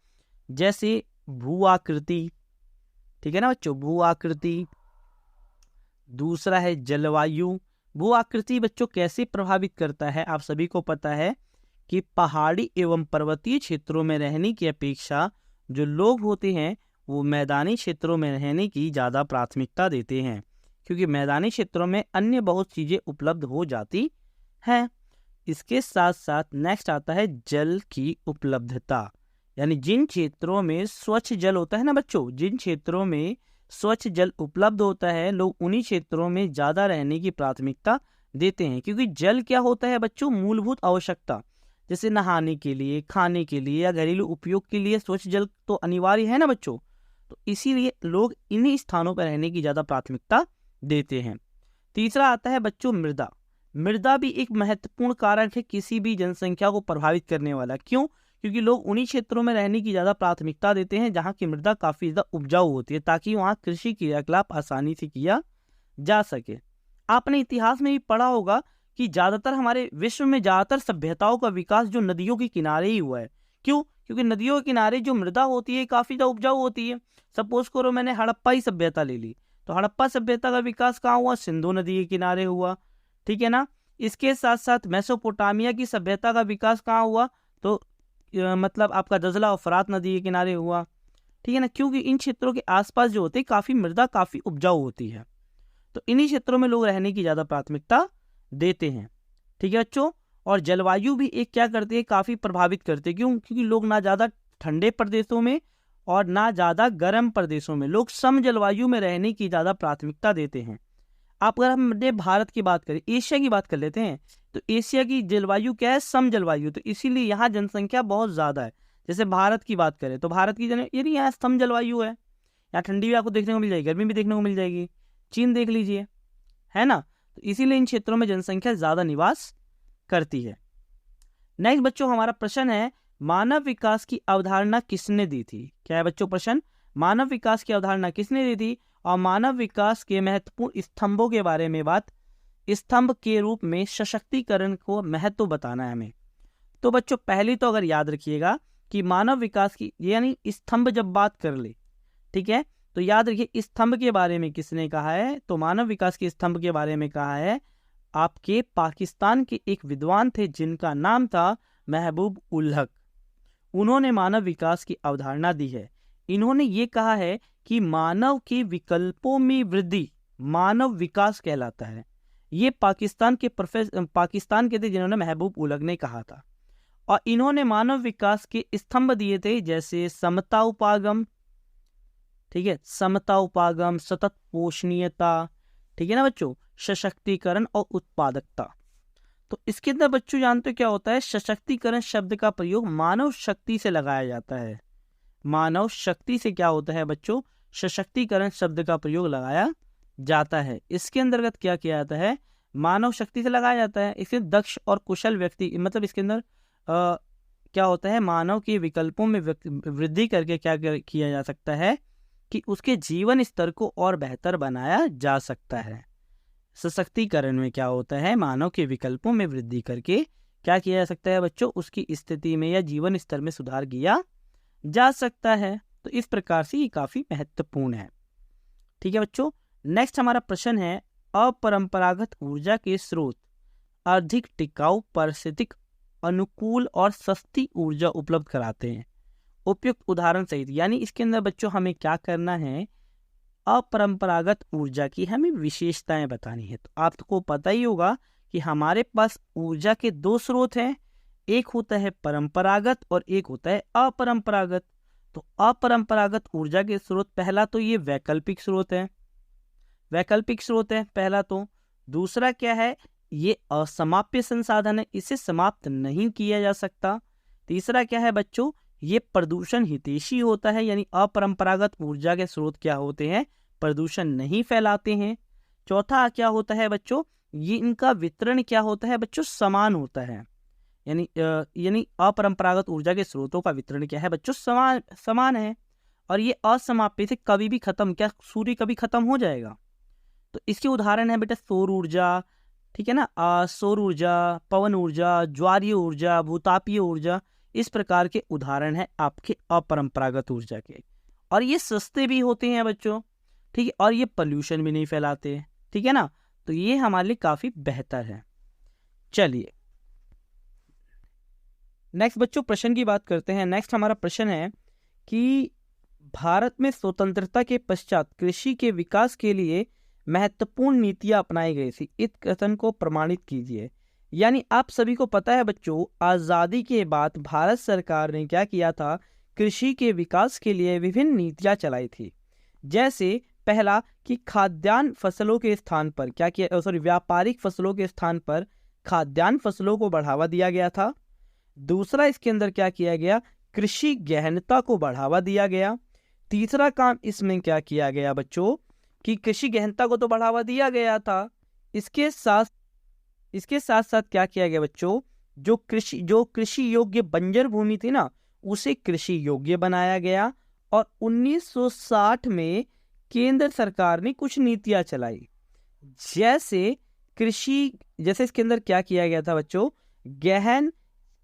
जैसे भू आकृति, ठीक है ना बच्चों, भू आकृति। दूसरा है जलवायु। भू आकृति बच्चों कैसे प्रभावित करता है, आप सभी को पता है कि पहाड़ी एवं पर्वतीय क्षेत्रों में रहने की अपेक्षा जो लोग होते हैं वो मैदानी क्षेत्रों में रहने की ज़्यादा प्राथमिकता देते हैं, क्योंकि मैदानी क्षेत्रों में अन्य बहुत चीज़ें उपलब्ध हो जाती हैं। इसके साथ साथ नेक्स्ट आता है जल की उपलब्धता, यानी जिन क्षेत्रों में स्वच्छ जल होता है ना बच्चों, जिन क्षेत्रों में स्वच्छ जल उपलब्ध होता है लोग उन्हीं क्षेत्रों में ज़्यादा रहने की प्राथमिकता देते हैं, क्योंकि जल क्या होता है बच्चों, मूलभूत आवश्यकता, जैसे नहाने के लिए, खाने के लिए या घरेलू उपयोग के लिए स्वच्छ जल तो अनिवार्य है ना बच्चों। तो इसीलिए लोग इन्हीं स्थानों पर रहने की ज़्यादा प्राथमिकता देते हैं। तीसरा आता है बच्चों मृदा। मृदा भी एक महत्वपूर्ण कारक है किसी भी जनसंख्या को प्रभावित करने वाला। क्यों? क्योंकि लोग उन्हीं क्षेत्रों में रहने की ज़्यादा प्राथमिकता देते हैं जहाँ की मृदा काफ़ी ज़्यादा उपजाऊ होती है, ताकि वहाँ कृषि क्रियाकलाप आसानी से किया जा सके। आपने इतिहास में भी पढ़ा होगा कि ज़्यादातर हमारे विश्व में ज़्यादातर सभ्यताओं का विकास जो नदियों के किनारे ही हुआ है। क्यों? क्योंकि नदियों के किनारे जो मृदा होती है काफ़ी ज़्यादा उपजाऊ होती है। सपोज करो मैंने हड़प्पा ही सभ्यता ले ली, तो हड़प्पा सभ्यता का विकास कहाँ हुआ? सिंधु नदी के किनारे हुआ, ठीक है ना। इसके साथ साथ मेसोपोटामिया की सभ्यता का विकास कहाँ हुआ? तो मतलब आपका दजला और फरात नदी के किनारे हुआ, ठीक है ना, क्योंकि इन क्षेत्रों के आसपास जो होते हैं काफ़ी मृदा काफ़ी उपजाऊ होती है, तो इन्हीं क्षेत्रों में लोग रहने की ज़्यादा प्राथमिकता देते हैं, ठीक है बच्चों। और जलवायु भी एक क्या करते हैं, काफ़ी प्रभावित करते हैं। क्यों? क्योंकि लोग ना ज़्यादा ठंडे प्रदेशों में और ना ज़्यादा गर्म प्रदेशों में, लोग सम जलवायु में रहने की ज़्यादा प्राथमिकता देते हैं। आप अगर हमने भारत की बात करें, एशिया की बात कर लेते हैं, तो एशिया की जलवायु क्या है? सम जलवायु, तो इसीलिए यहाँ जनसंख्या बहुत ज़्यादा है। जैसे भारत की बात करें तो भारत की यानी यहाँ सम जलवायु है, यहाँ ठंडी भी आपको देखने को मिल जाएगी, गर्मी भी देखने को मिल जाएगी। चीन देख लीजिए, है ना, तो इसीलिए इन क्षेत्रों में जनसंख्या ज़्यादा निवास करती है। नेक्स्ट बच्चों हमारा प्रश्न है, मानव विकास की अवधारणा किसने दी थी? क्या है बच्चों प्रश्न? मानव विकास की अवधारणा किसने दी थी और मानव विकास के महत्वपूर्ण स्तंभों के बारे में बात, स्तंभ के रूप में सशक्तिकरण को महत्व बताना है हमें। तो बच्चों पहले तो अगर याद रखिएगा कि मानव विकास की यानी स्तंभ जब बात कर ले, ठीक है, तो याद रखिए स्तंभ के बारे में किसने कहा है? तो मानव विकास के स्तंभ के बारे में कहा है आपके पाकिस्तान के एक विद्वान थे जिनका नाम था महबूब उल हक। उन्होंने मानव विकास की अवधारणा दी है। इन्होंने ये कहा है कि मानव के विकल्पों में वृद्धि मानव विकास कहलाता है। ये पाकिस्तान के थे जिन्होंने महबूब उल हक ने कहा था। और इन्होंने मानव विकास के स्तंभ दिए थे, जैसे समता उपागम, ठीक है, समता उपागम, सतत पोषणीयता, ठीक है ना बच्चों, सशक्तिकरण और उत्पादकता। तो इसके अंदर बच्चों जानते हो क्या होता है? सशक्तिकरण शब्द का प्रयोग मानव शक्ति से लगाया जाता है। मानव शक्ति से क्या होता है बच्चों? सशक्तिकरण शब्द का प्रयोग लगाया जाता है। इसके अंतर्गत क्या किया जाता है, मानव शक्ति से लगाया जाता है। इसके दक्ष और कुशल व्यक्ति, मतलब इसके अंदर क्या होता है, मानव के विकल्पों में वृद्धि करके क्या किया जा सकता है कि उसके जीवन स्तर को और बेहतर बनाया जा सकता है। सशक्तिकरण में क्या होता है, मानव के विकल्पों में वृद्धि करके क्या किया जा सकता है बच्चों, उसकी स्थिति में या जीवन स्तर में सुधार किया जा सकता है। तो इस प्रकार से ये काफी महत्वपूर्ण है। ठीक है बच्चों, नेक्स्ट हमारा प्रश्न है, अपरंपरागत ऊर्जा के स्रोत अधिक टिकाऊ, पारिस्थितिक अनुकूल और सस्ती ऊर्जा उपलब्ध कराते हैं, उपयुक्त उदाहरण सहित। यानी इसके अंदर बच्चों हमें क्या करना है, अपरंपरागत ऊर्जा की हमें विशेषताएं बतानी है। तो आपको पता ही होगा कि हमारे पास ऊर्जा के दो स्रोत हैं, एक होता है परंपरागत और एक होता है अपरंपरागत। तो अपरंपरागत ऊर्जा के स्रोत, पहला तो ये वैकल्पिक स्रोत है, वैकल्पिक स्रोत है पहला तो। दूसरा क्या है, ये असमाप्य संसाधन है, इसे समाप्त नहीं किया जा सकता। तीसरा क्या है बच्चों, ये प्रदूषण हितैषी होता है, यानी अपरंपरागत ऊर्जा के स्रोत क्या होते हैं, प्रदूषण नहीं फैलाते हैं। चौथा क्या होता है बच्चों, ये इनका वितरण क्या होता है बच्चों, समान होता है। यानी अपरंपरागत ऊर्जा के स्रोतों का वितरण क्या है बच्चों, समान है। और ये असमाप्य से कभी भी खत्म, क्या सूर्य कभी खत्म हो जाएगा। तो इसके उदाहरण है बेटा सौर ऊर्जा, ठीक है ना, सौर ऊर्जा, पवन ऊर्जा, ज्वारीय ऊर्जा, भूतापीय ऊर्जा, इस प्रकार के उदाहरण है आपके अपरंपरागत ऊर्जा के। और ये सस्ते भी होते हैं बच्चों, ठीक है, और ये पोल्यूशन भी नहीं फैलाते, ठीक है ना। तो ये हमारे लिए काफी बेहतर है। चलिए नेक्स्ट बच्चों प्रश्न की बात करते हैं। नेक्स्ट हमारा प्रश्न है कि भारत में स्वतंत्रता के पश्चात कृषि के विकास के लिए महत्वपूर्ण नीतियां अपनाई गई थी, इस कथन को प्रमाणित कीजिए। यानी आप सभी को पता है बच्चों, आजादी के बाद भारत सरकार ने क्या किया था, कृषि के विकास के लिए विभिन्न नीतियां चलाई थी। जैसे पहला कि खाद्यान्न फसलों के स्थान पर क्या किया, व्यापारिक फसलों के स्थान पर खाद्यान्न फसलों को बढ़ावा दिया गया था। दूसरा इसके अंदर क्या किया गया, कृषि गहनता को बढ़ावा दिया गया। तीसरा काम इसमें क्या किया गया बच्चों, कि कृषि गहनता को तो बढ़ावा दिया गया था, इसके साथ साथ क्या किया गया बच्चों, जो कृषि योग्य बंजर भूमि थी ना, उसे कृषि योग्य बनाया गया। और 1960 में केंद्र सरकार ने कुछ नीतियां चलाई, जैसे इसके अंदर क्या किया गया था बच्चों, गहन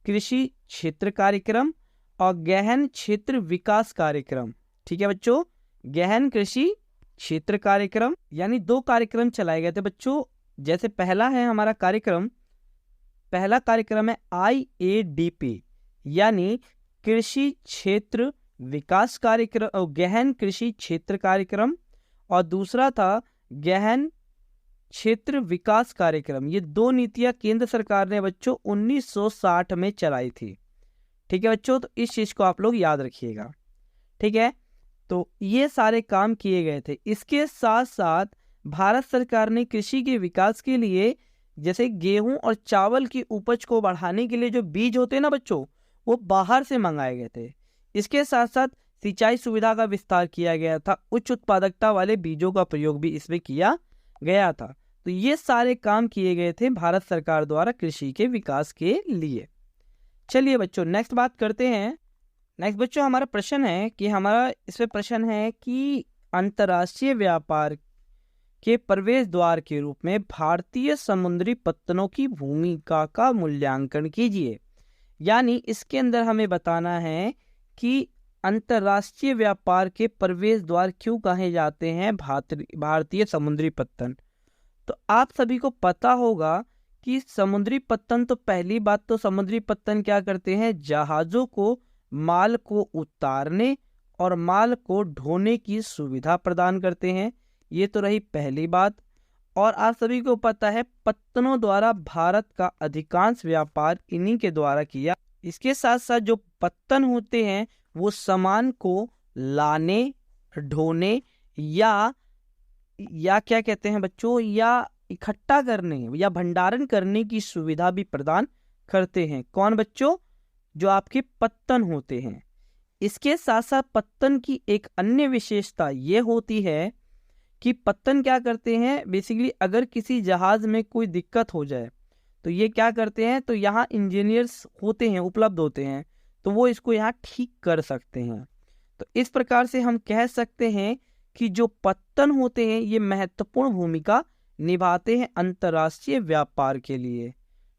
कृषि क्षेत्र कार्यक्रम और गहन क्षेत्र विकास कार्यक्रम। ठीक है बच्चों, गहन कृषि क्षेत्र कार्यक्रम, यानी दो कार्यक्रम चलाए गए थे बच्चों। जैसे पहला कार्यक्रम है IADP, यानी कृषि क्षेत्र विकास कार्यक्रम, गहन कृषि क्षेत्र कार्यक्रम, और दूसरा था गहन क्षेत्र विकास कार्यक्रम। ये दो नीतियां केंद्र सरकार ने बच्चों 1960 में चलाई थी। ठीक है बच्चों, तो इस चीज को आप लोग याद रखिएगा। ठीक है, तो ये सारे काम किए गए थे। इसके साथ साथ भारत सरकार ने कृषि के विकास के लिए, जैसे गेहूं और चावल की उपज को बढ़ाने के लिए जो बीज होते हैं ना बच्चों, वो बाहर से मंगाए गए थे। इसके साथ साथ सिंचाई सुविधा का विस्तार किया गया था, उच्च उत्पादकता वाले बीजों का प्रयोग भी इसमें किया गया था। तो ये सारे काम किए गए थे भारत सरकार द्वारा कृषि के विकास के लिए। चलिए बच्चों नेक्स्ट बात करते हैं। नेक्स्ट बच्चों हमारा प्रश्न है कि अंतर्राष्ट्रीय व्यापार के प्रवेश द्वार के रूप में भारतीय समुद्री पत्तनों की भूमिका का मूल्यांकन कीजिए। यानी इसके अंदर हमें बताना है कि अंतर्राष्ट्रीय व्यापार के प्रवेश द्वार क्यों कहे जाते हैं भारतीय समुद्री पत्तन। तो आप सभी को पता होगा कि समुद्री पत्तन, तो पहली बात तो समुद्री पत्तन क्या करते हैं, जहाजों को माल को उतारने और माल को ढोने की सुविधा प्रदान करते हैं। ये तो रही पहली बात। और आप सभी को पता है पत्तनों द्वारा भारत का अधिकांश व्यापार इन्हीं के द्वारा किया। इसके साथ साथ जो पत्तन होते हैं वो सामान को लाने, ढोने या क्या कहते हैं बच्चों, या इकट्ठा करने या भंडारण करने की सुविधा भी प्रदान करते हैं। कौन बच्चों, जो आपके पत्तन होते हैं। इसके साथ साथ पत्तन की एक अन्य विशेषता ये होती है कि पत्तन क्या करते हैं, बेसिकली अगर किसी जहाज में कोई दिक्कत हो जाए तो ये क्या करते हैं, तो यहाँ इंजीनियर्स होते हैं, उपलब्ध होते हैं, तो वो इसको यहाँ ठीक कर सकते हैं। तो इस प्रकार से हम कह सकते हैं कि जो पत्तन होते हैं ये महत्वपूर्ण भूमिका निभाते हैं अंतर्राष्ट्रीय व्यापार के लिए,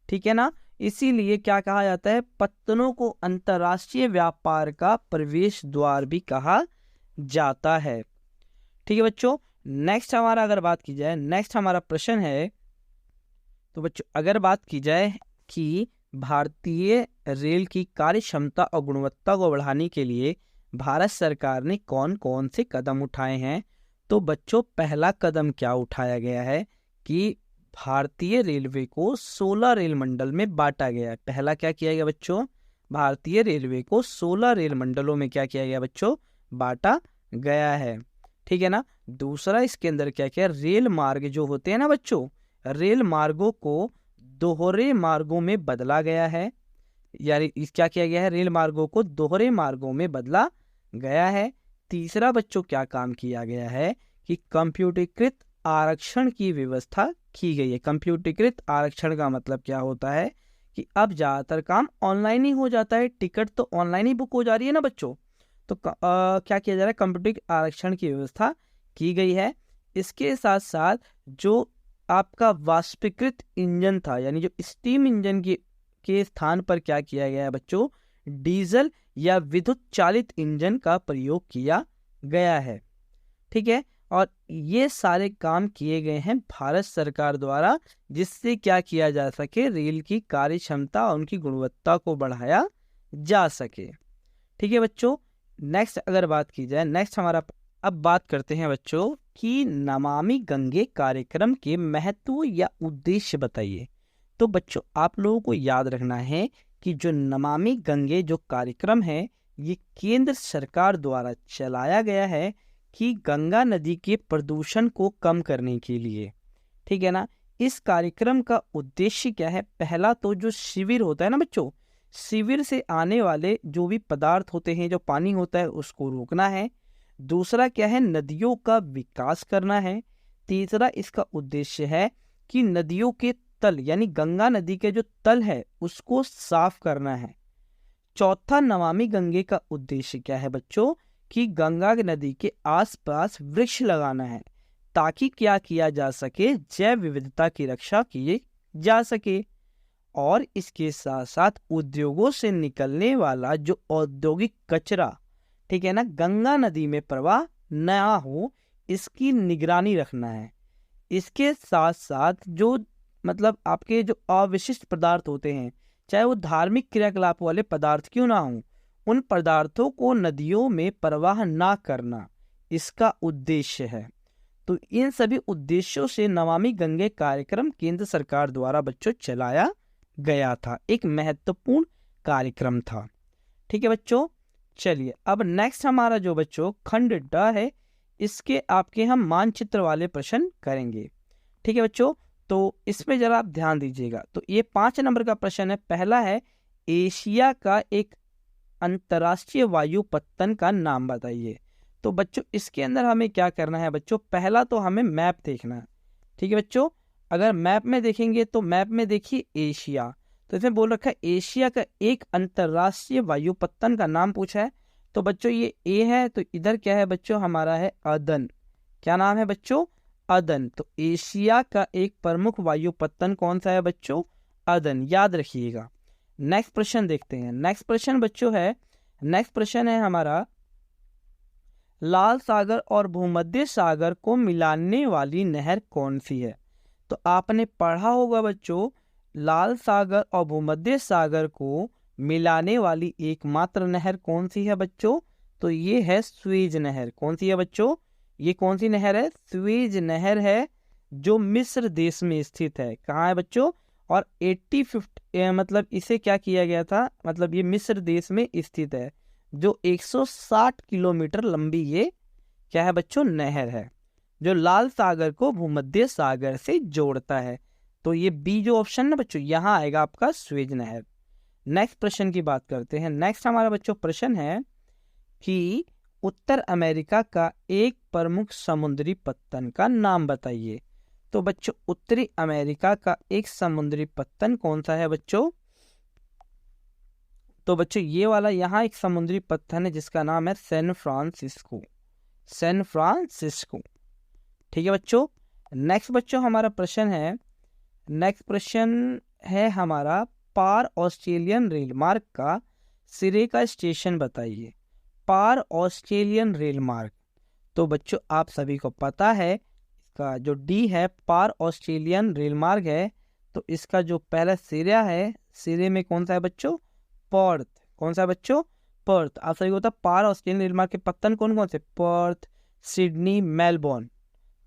ठीक है ना। इसीलिए क्या कहा जाता है, पत्तनों को अंतर्राष्ट्रीय व्यापार का प्रवेश द्वार भी कहा जाता है, ठीक है बच्चों। नेक्स्ट हमारा अगर बात की जाए, नेक्स्ट हमारा प्रश्न है, तो बच्चों अगर बात की जाए कि भारतीय रेल की कार्य क्षमता और गुणवत्ता को बढ़ाने के लिए भारत सरकार ने कौन कौन से कदम उठाए हैं, तो बच्चों पहला कदम क्या उठाया गया है कि भारतीय रेलवे को 16 रेल मंडल में बांटा गया है। पहला क्या किया गया बच्चों, भारतीय रेलवे को 16 रेल मंडलों में क्या किया गया बच्चों, बांटा गया है, ठीक है ना। दूसरा इसके अंदर क्या किया, रेल मार्ग जो होते हैं ना बच्चों, रेल मार्गों को दोहरे मार्गों में बदला गया है, यानी क्या किया गया है, रेल मार्गों को दोहरे मार्गों में बदला गया है। तीसरा बच्चों क्या काम किया गया है कि कंप्यूटरीकृत आरक्षण की व्यवस्था की गई है। कंप्यूटरीकृत आरक्षण का मतलब क्या होता है कि अब ज़्यादातर काम ऑनलाइन ही हो जाता है, टिकट तो ऑनलाइन ही बुक हो जा रही है ना बच्चों, तो क्या किया जा रहा है, कंप्यूटरीकृत आरक्षण की व्यवस्था की गई है। इसके साथ साथ जो आपका वाष्पीकृत इंजन था, यानी जो स्टीम इंजन के स्थान पर क्या किया गया है बच्चों, डीजल या विद्युत चालित इंजन का प्रयोग किया गया है, ठीक है। और ये सारे काम किए गए हैं भारत सरकार द्वारा, जिससे क्या किया जा सके, रेल की कार्य क्षमता और उनकी गुणवत्ता को बढ़ाया जा सके, ठीक है बच्चों। नेक्स्ट अगर बात की जाए, नेक्स्ट हमारा अब बात करते हैं बच्चों कि नमामि गंगे कार्यक्रम के महत्व या उद्देश्य बताइए। तो बच्चों आप लोगों को याद रखना है कि जो नमामि गंगे जो कार्यक्रम है ये केंद्र सरकार द्वारा चलाया गया है कि गंगा नदी के प्रदूषण को कम करने के लिए, ठीक है ना। इस कार्यक्रम का उद्देश्य क्या है, पहला तो जो शिविर होता है ना बच्चों, शिविर से आने वाले जो भी पदार्थ होते हैं, जो पानी होता है, उसको रोकना है। दूसरा क्या है, नदियों का विकास करना है। तीसरा इसका उद्देश्य है कि नदियों के तल, यानी गंगा नदी के जो तल है उसको साफ करना है। चौथा नमामि गंगे का उद्देश्य क्या है बच्चों, कि गंगा नदी के आसपास वृक्ष लगाना है, ताकि क्या किया जा सके, जैव विविधता की रक्षा की जा सके। और इसके साथ साथ उद्योगों से निकलने वाला जो औद्योगिक कचरा, ठीक है ना, गंगा नदी में प्रवाह न हो, इसकी निगरानी रखना है। इसके साथ साथ जो मतलब आपके जो अविशिष्ट पदार्थ होते हैं, चाहे वो धार्मिक क्रियाकलाप वाले पदार्थ क्यों ना हों, उन पदार्थों को नदियों में प्रवाह ना करना इसका उद्देश्य है। तो इन सभी उद्देश्यों से नमामि गंगे कार्यक्रम केंद्र सरकार द्वारा बच्चों चलाया गया था, एक महत्वपूर्ण कार्यक्रम था, ठीक है बच्चों। चलिए अब नेक्स्ट हमारा जो बच्चों खंड ड है, इसके आपके हम मानचित्र वाले प्रश्न करेंगे, ठीक है बच्चों। तो इसमें जरा आप ध्यान दीजिएगा। तो ये 5 नंबर का प्रश्न है। पहला है, एशिया का एक अंतर्राष्ट्रीय वायु पत्तन का नाम बताइए। तो बच्चों इसके अंदर हमें क्या करना है बच्चों, पहला तो हमें मैप देखना है, ठीक है बच्चों। अगर मैप में देखेंगे तो मैप में देखिए एशिया, तो इसमें बोल रखा है एशिया का एक अंतर्राष्ट्रीय वायु पत्तन का नाम पूछा है। तो बच्चों ये ए है, तो इधर क्या है बच्चों, हमारा है अदन। क्या नाम है बच्चों, अदन। तो एशिया का एक प्रमुख वायु पत्तन कौन सा है बच्चों, अदन, याद रखिएगा। नेक्स्ट प्रश्न देखते हैं। नेक्स्ट प्रश्न बच्चों है, नेक्स्ट प्रश्न है हमारा, लाल सागर और भूमध्य सागर को मिलाने वाली नहर कौन सी है। तो आपने पढ़ा होगा बच्चों, लाल सागर और भूमध्य सागर को मिलाने वाली एकमात्र नहर कौन सी है बच्चों, तो ये है स्वेज नहर। कौन सी है बच्चों, ये कौन सी नहर है, स्वेज नहर है, जो मिस्र देश में स्थित है। कहाँ है बच्चों, और 85 मतलब इसे क्या किया गया था, मतलब ये मिस्र देश में स्थित है, जो 160 किलोमीटर लंबी ये क्या है बच्चों, नहर है, जो लाल सागर को भूमध्य सागर से जोड़ता है। तो ये बी जो ऑप्शन है बच्चों, यहाँ आएगा आपका स्वेज नहर। नेक्स्ट प्रश्न की बात करते हैं। नेक्स्ट हमारा बच्चों प्रश्न है कि उत्तर अमेरिका का एक प्रमुख समुद्री पत्तन का नाम बताइए। तो बच्चों उत्तरी अमेरिका का एक समुद्री पत्तन कौन सा है बच्चों? तो बच्चों ये वाला यहाँ एक समुद्री पत्तन है जिसका नाम है सैन फ्रांसिस्को। San Francisco. ठीक है बच्चों। नेक्स्ट बच्चों हमारा प्रश्न है, नेक्स्ट प्रश्न है हमारा, पार ऑस्ट्रेलियन रेल मार्ग का सिरे का स्टेशन बताइए। पार ऑस्ट्रेलियन रेल मार्ग। तो बच्चों आप सभी को पता है इसका जो डी है पार ऑस्ट्रेलियन रेल मार्ग है, तो इसका जो पहला सिरा है, सिरे में कौन सा है बच्चों? पर्थ। कौन सा है बच्चों? पर्थ। आप सभी को पता पार ऑस्ट्रेलियन रेल मार्ग के पत्तन कौन कौन से? Perth, Sydney, Melbourne.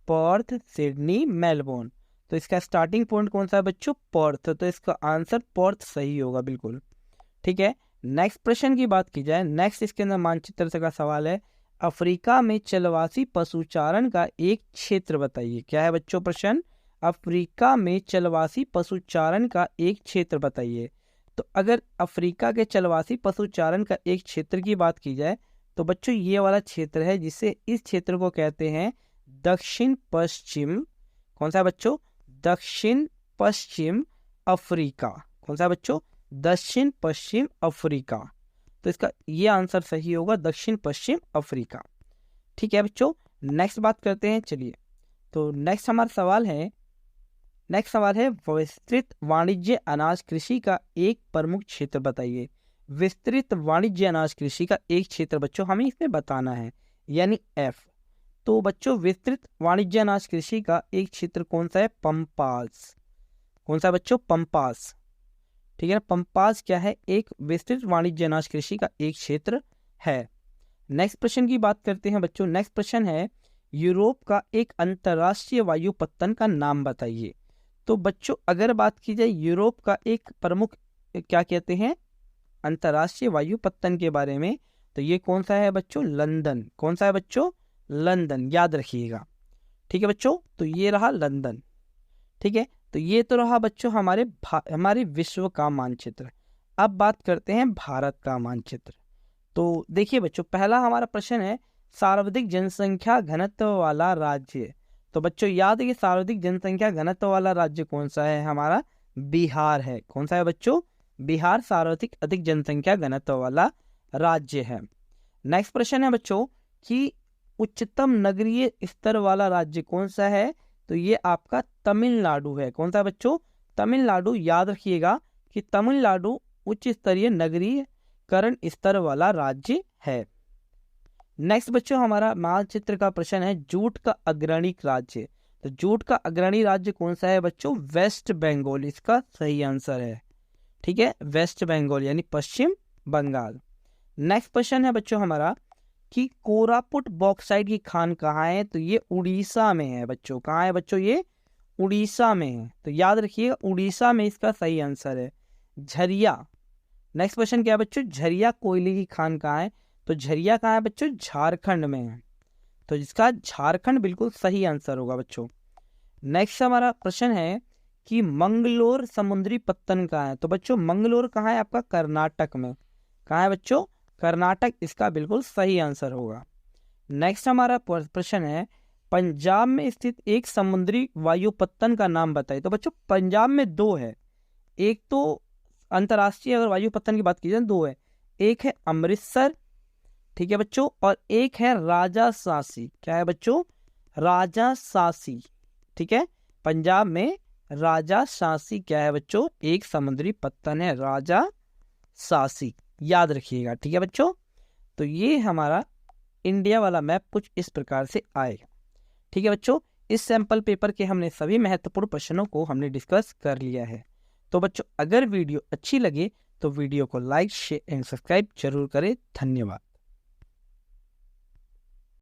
Perth, Sydney, Melbourne. तो इसका स्टार्टिंग पॉइंट कौन सा है बच्चों? पर्थ। तो इसका आंसर पर्थ सही होगा बिल्कुल। ठीक है। नेक्स्ट प्रश्न की बात की जाए, नेक्स्ट इसके अंदर मानचित्र से का सवाल है, अफ्रीका में चलवासी पशुचारण का एक क्षेत्र बताइए। क्या है बच्चों प्रश्न? अफ्रीका में चलवासी पशुचारण का एक क्षेत्र बताइए। तो अगर अफ्रीका के चलवासी पशुचारण का एक क्षेत्र की बात की जाए तो बच्चों ये वाला क्षेत्र है जिसे इस क्षेत्र को कहते हैं दक्षिण पश्चिम। कौन सा है बच्चों? दक्षिण पश्चिम अफ्रीका। कौन सा है बच्चों? दक्षिण पश्चिम अफ्रीका। तो इसका ये आंसर सही होगा दक्षिण पश्चिम अफ्रीका। ठीक है बच्चों। नेक्स्ट बात करते हैं, चलिए। तो नेक्स्ट हमारा सवाल है विस्तृत वाणिज्य अनाज कृषि का एक प्रमुख क्षेत्र बताइए। विस्तृत वाणिज्य अनाज कृषि का एक क्षेत्र बच्चों हमें इसमें बताना है, यानी एफ। तो बच्चों विस्तृत वाणिज्य अनाज कृषि का एक क्षेत्र कौन सा है? पंपास। कौन सा बच्चों? पंपास। ठीक है ना। पंपास क्या है? एक विस्तृत वाणिज्य अनाज कृषि का एक क्षेत्र है। नेक्स्ट प्रश्न की बात करते हैं बच्चों। नेक्स्ट प्रश्न है, यूरोप का एक अंतरराष्ट्रीय वायु पत्तन का नाम बताइए। तो बच्चों अगर बात की जाए यूरोप का एक प्रमुख क्या कहते हैं अंतरराष्ट्रीय वायु पत्तन के बारे में, तो ये कौन सा है बच्चों? लंदन। कौन सा है बच्चों? लंदन। याद रखिएगा। ठीक है बच्चों। तो ये रहा लंदन। ठीक है। तो ये तो रहा बच्चों हमारे विश्व का मानचित्र। अब बात करते हैं भारत का मानचित्र। तो देखिए बच्चों पहला हमारा प्रश्न है, सर्वाधिक जनसंख्या घनत्व वाला राज्य। तो बच्चों याद है कि सर्वाधिक जनसंख्या घनत्व वाला राज्य कौन सा है? हमारा बिहार है। कौन सा है बच्चों? बिहार सर्वाधिक अधिक जनसंख्या घनत्व वाला राज्य है। नेक्स्ट प्रश्न है बच्चों कि उच्चतम नगरीय स्तर वाला राज्य कौन सा है? तो ये आपका तमिलनाडु है। कौन सा बच्चों? तमिलनाडु। याद रखिएगा कि तमिलनाडु उच्च स्तरीय नगरीकरण स्तर वाला राज्य है। नेक्स्ट बच्चों हमारा मानचित्र का प्रश्न है, जूट का अग्रणी राज्य। तो जूट का अग्रणी राज्य कौन सा है बच्चों? वेस्ट बंगाल इसका सही आंसर है। ठीक है, वेस्ट बंगाल यानी पश्चिम बंगाल। नेक्स्ट प्रश्न है बच्चों हमारा कि कोरापुट बॉक्साइट की खान कहाँ है? तो ये उड़ीसा में है बच्चों। कहाँ है बच्चों? ये उड़ीसा में है। तो याद रखिएगा उड़ीसा में इसका सही आंसर है। झरिया। नेक्स्ट क्वेश्चन क्या है बच्चों? झरिया कोयले की खान कहाँ है? तो झरिया कहाँ है बच्चों? झारखंड में है। तो इसका झारखंड बिल्कुल सही आंसर होगा बच्चों। नेक्स्ट हमारा प्रश्न है कि मंगलोर समुद्री पत्तन कहाँ है? तो बच्चों मंगलोर कहाँ है? आपका कर्नाटक में। कहाँ है बच्चों? कर्नाटक इसका बिल्कुल सही आंसर होगा। नेक्स्ट हमारा प्रश्न है, पंजाब में स्थित एक समुद्री वायु पत्तन का नाम बताइए। तो बच्चों पंजाब में दो है, एक तो अंतर्राष्ट्रीय अगर वायु पत्तन की बात की जाए दो है, एक है अमृतसर, ठीक है बच्चों, और एक है राजासासी। क्या है बच्चों? राजासासी। ठीक है, पंजाब में राजासासी क्या है बच्चों? एक समुद्री पत्तन है राजासासी। याद रखिएगा। ठीक है बच्चों, तो ये हमारा इंडिया वाला मैप कुछ इस प्रकार से आएगा। ठीक है बच्चों, इस सैंपल पेपर के हमने सभी महत्वपूर्ण प्रश्नों को हमने डिस्कस कर लिया है। तो बच्चों अगर वीडियो अच्छी लगे तो वीडियो को लाइक शेयर एंड सब्सक्राइब जरूर करें। धन्यवाद।